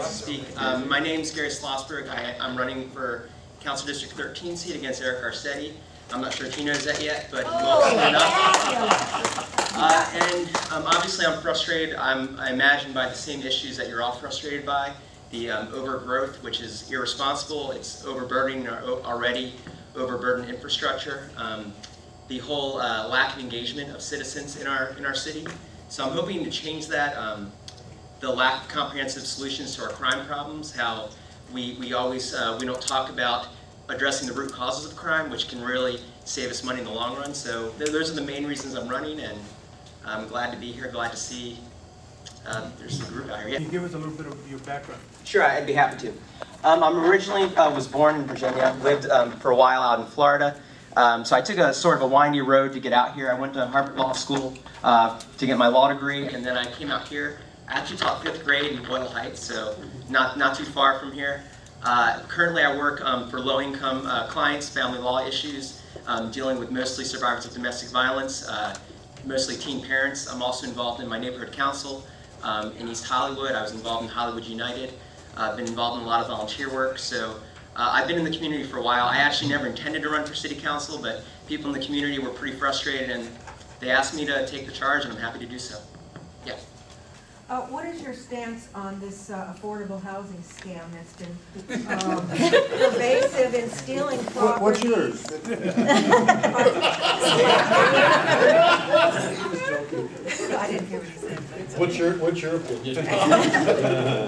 to speak. My name is Gary Slossberg. I'm running for Council District 13 seat against Eric Arcetti. I'm not sure if he knows that yet, but he will soon enough. Obviously I'm frustrated. I imagine by the same issues that you're all frustrated by. The overgrowth, which is irresponsible. It's overburdening our already overburdened infrastructure. The whole lack of engagement of citizens in our city. So I'm hoping to change that. The lack of comprehensive solutions to our crime problems. How we always we don't talk about addressing the root causes of crime, which can really save us money in the long run. So those are the main reasons I'm running, and I'm glad to be here. Glad to see there's a group out here. Yeah. Can you give us a little bit of your background? Sure, I'd be happy to. I'm originally was born in Virginia. Lived for a while out in Florida. So I took a sort of a windy road to get out here. I went to Harvard Law School to get my law degree, and then I came out here. I actually taught 5th grade in Boyle Heights, so not too far from here. Currently I work for low-income clients, family law issues, dealing with mostly survivors of domestic violence, mostly teen parents. I'm also involved in my neighborhood council in East Hollywood. I was involved in Hollywood United. I've been involved in a lot of volunteer work, so I've been in the community for a while. I actually never intended to run for city council, but people in the community were pretty frustrated, and they asked me to take the charge, and I'm happy to do so. Yeah. What is your stance on this affordable housing scam that's been pervasive in stealing properties? What's yours? I didn't hear what you said. What's your opinion?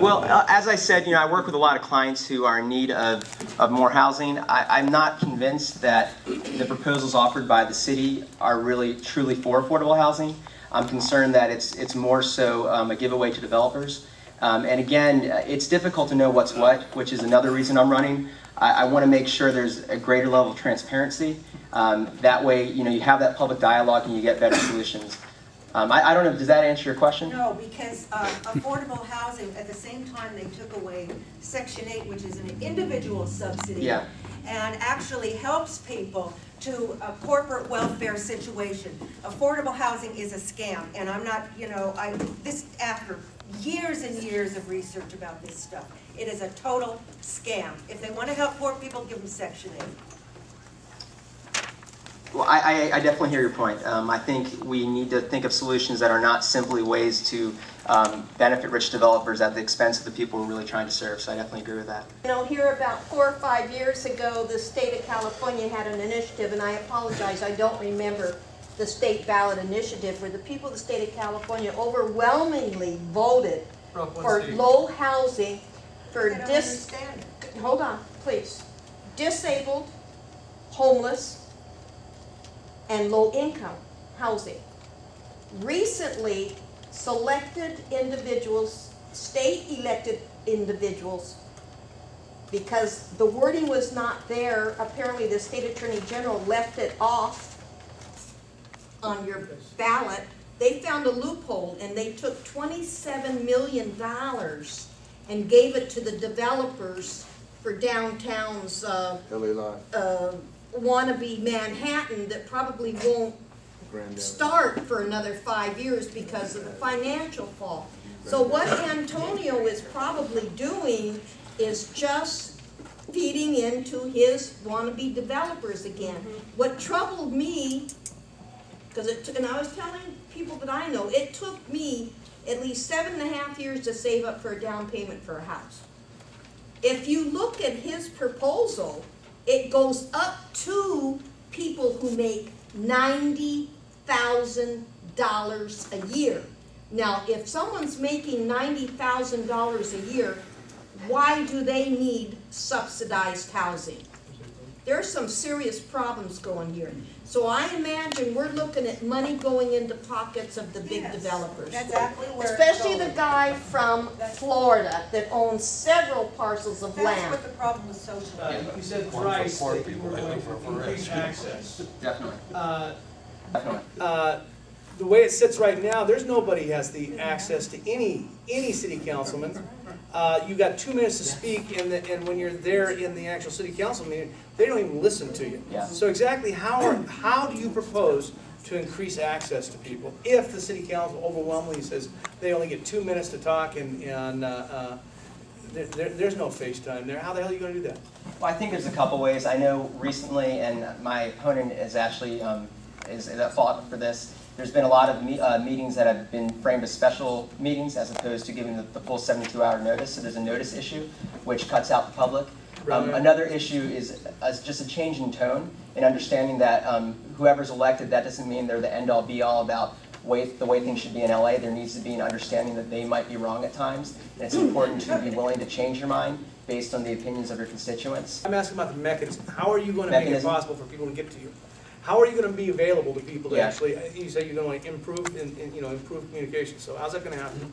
Well, as I said, I work with a lot of clients who are in need of more housing. I'm not convinced that the proposals offered by the city are really truly for affordable housing. I'm concerned that it's more so a giveaway to developers. And again, it's difficult to know what's what, which is another reason I'm running. I want to make sure there's a greater level of transparency. That way, you have that public dialogue and you get better solutions. I don't know, does that answer your question? No, because affordable housing, at the same time they took away Section 8, which is an individual subsidy, Yeah. and actually helps people to a corporate welfare situation. Affordable housing is a scam, and I'm not, after years and years of research about this stuff, it is a total scam. If they want to help poor people, give them Section 8. Well, I definitely hear your point. I think we need to think of solutions that are not simply ways to benefit rich developers at the expense of the people we're really trying to serve. So I definitely agree with that. Here about 4 or 5 years ago, the state of California had an initiative, and I apologize, I don't remember the state ballot initiative, where the people of the state of California overwhelmingly voted for low housing for hold on, please, disabled, homeless, and low-income housing. Recently, selected individuals, state-elected individuals, because the wording was not there, apparently the state attorney general left it off on your ballot. They found a loophole, and they took $27 million and gave it to the developers for downtown's wannabe Manhattan that probably won't start for another 5 years because of the financial fall. So what Antonio is probably doing is just feeding into his wannabe developers again. What troubled me, and I was telling people that I know, it took me at least 7.5 years to save up for a down payment for a house. If you look at his proposal, it goes up to people who make $90,000 a year. Now, if someone's making $90,000 a year, why do they need subsidized housing? There's some serious problems going here. So I imagine we're looking at money going into pockets of the big developers. Exactly where especially the guy from Florida that owns several parcels of land. That's what the problem with social. You said thrice that you were going to increase access. Definitely. The way it sits right now, there's nobody who has the access to any city councilman. You got 2 minutes to speak, and when you're there in the actual city council meeting, they don't even listen to you. Yeah. So exactly how do you propose to increase access to people if the city council overwhelmingly says they only get 2 minutes to talk, and there's no FaceTime there. How the hell are you going to do that? Well, I think there's a couple ways. I know recently, and my opponent is actually is at fault for this, there's been a lot of meetings that have been framed as special meetings as opposed to giving the full 72-hour notice. So there's a notice issue, which cuts out the public. Another issue is just a change in tone and understanding that whoever's elected, that doesn't mean they're the end-all be-all about the way things should be in LA. There needs to be an understanding that they might be wrong at times. And it's important to be willing to change your mind based on the opinions of your constituents. I'm asking about the mechanism. How are you going to make it possible for people to get to you? How are you going to be available to people to actually, you say you're going to improve improve communication. So how's that going to happen?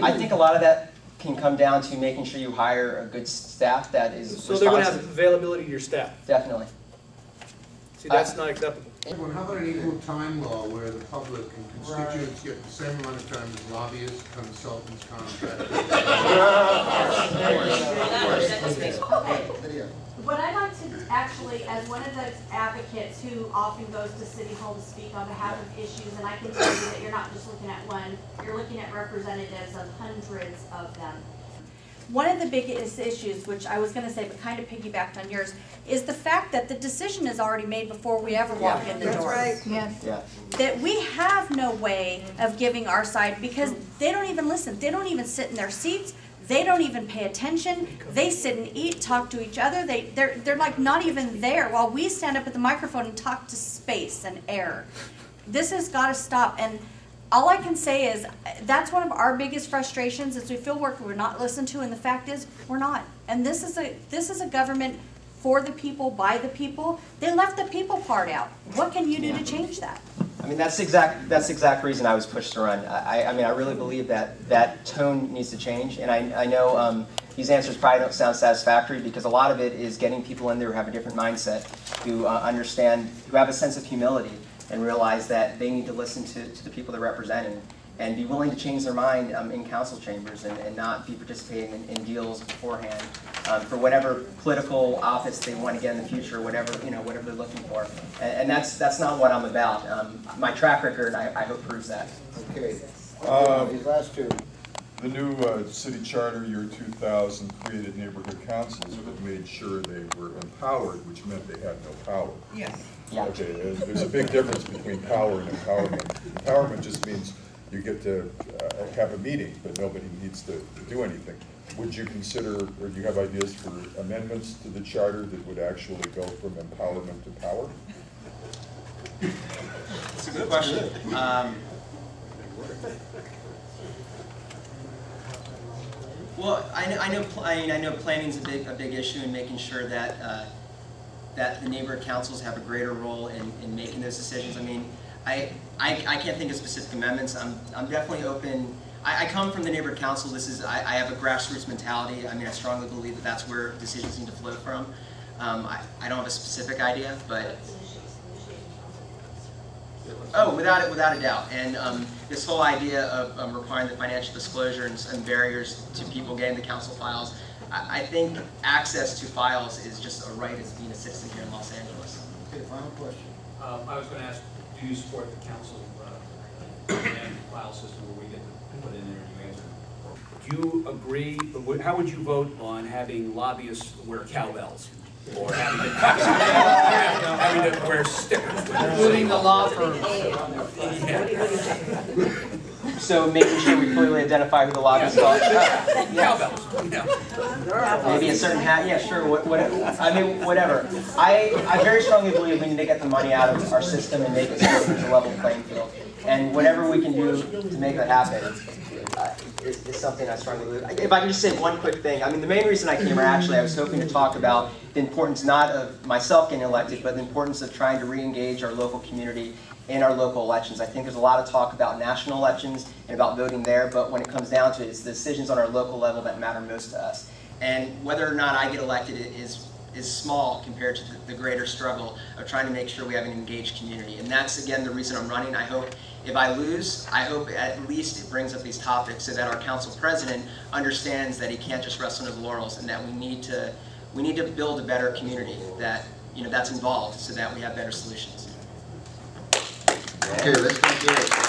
I think a lot of that can come down to making sure you hire a good staff that is responsive. So they're going to have availability to your staff? Definitely. See, that's not acceptable. How about an equal time law where the public and constituents get the same amount of time as lobbyists, consultants, contractors? What I'd like to actually, as one of those advocates who often goes to City Hall to speak on behalf of issues, and I can tell you that you're not just looking at one, you're looking at representatives of hundreds of them. One of the biggest issues, which I was going to say but kind of piggybacked on yours, is the fact that the decision is already made before we ever walk in the door. That's right. Yeah. That we have no way of giving our side because they don't even listen. They don't even sit in their seats. They don't even pay attention. They sit and eat, talk to each other. They're like not even there while we stand up at the microphone and talk to space and air. This has got to stop. And all I can say is that's one of our biggest frustrations is we feel we're not listened to, and the fact is we're not. And this is a government for the people, by the people. They left the people part out. What can you do to change that? I mean, that's the exact reason I was pushed to run. I mean, I really believe that tone needs to change, and I know these answers probably don't sound satisfactory because a lot of it is getting people in there who have a different mindset, who understand, who have a sense of humility, and realize that they need to listen to the people they're representing and be willing to change their mind in council chambers and not be participating in deals beforehand for whatever political office they want to get in the future, whatever they're looking for. And that's not what I'm about. My track record, I hope, proves that. Okay. These last two. The new city charter, year 2000, created neighborhood councils that made sure they were empowered, which meant they had no power. Yes. Yeah. Okay, there's a big difference between power and empowerment. Empowerment just means you get to have a meeting, but nobody needs to do anything. Would you consider, or do you have ideas for amendments to the charter that would actually go from empowerment to power? That's a good question. Well, I know planning's a big issue in making sure that that the neighborhood councils have a greater role in making those decisions. I mean, I can't think of specific amendments. I'm definitely open. I come from the neighborhood council. I have a grassroots mentality. I mean, I strongly believe that that's where decisions need to flow from. I don't have a specific idea, but without a doubt. And this whole idea of requiring the financial disclosure and barriers to people getting the council files, I think access to files is just a right as being a citizen here in Los Angeles. Okay, final question. I was going to ask, do you support the council file system where we get to put in there and you answer? Do you agree, how would you vote on having lobbyists wear cowbells? Or having to wear stickers? Including the law firm. So making sure we clearly identify who the lobbyists are. Cowbells. Yeah. Maybe a certain hat. Yeah, sure. Whatever. I very strongly believe we need to get the money out of our system and make it so there's a level playing field. And whatever we can do to make that happen is something I strongly believe. If I can just say one quick thing. I mean, the main reason I came here, actually, I was hoping to talk about the importance not of myself getting elected, but the importance of trying to re-engage our local community in our local elections. I think there's a lot of talk about national elections and about voting there, but when it comes down to it, it's the decisions on our local level that matter most to us. And whether or not I get elected is small compared to the greater struggle of trying to make sure we have an engaged community. And that's, again, the reason I'm running. I hope if I lose, I hope at least it brings up these topics so that our council president understands that he can't just rest on his laurels and that we need to build a better community that's involved so that we have better solutions. Okay, let's continue.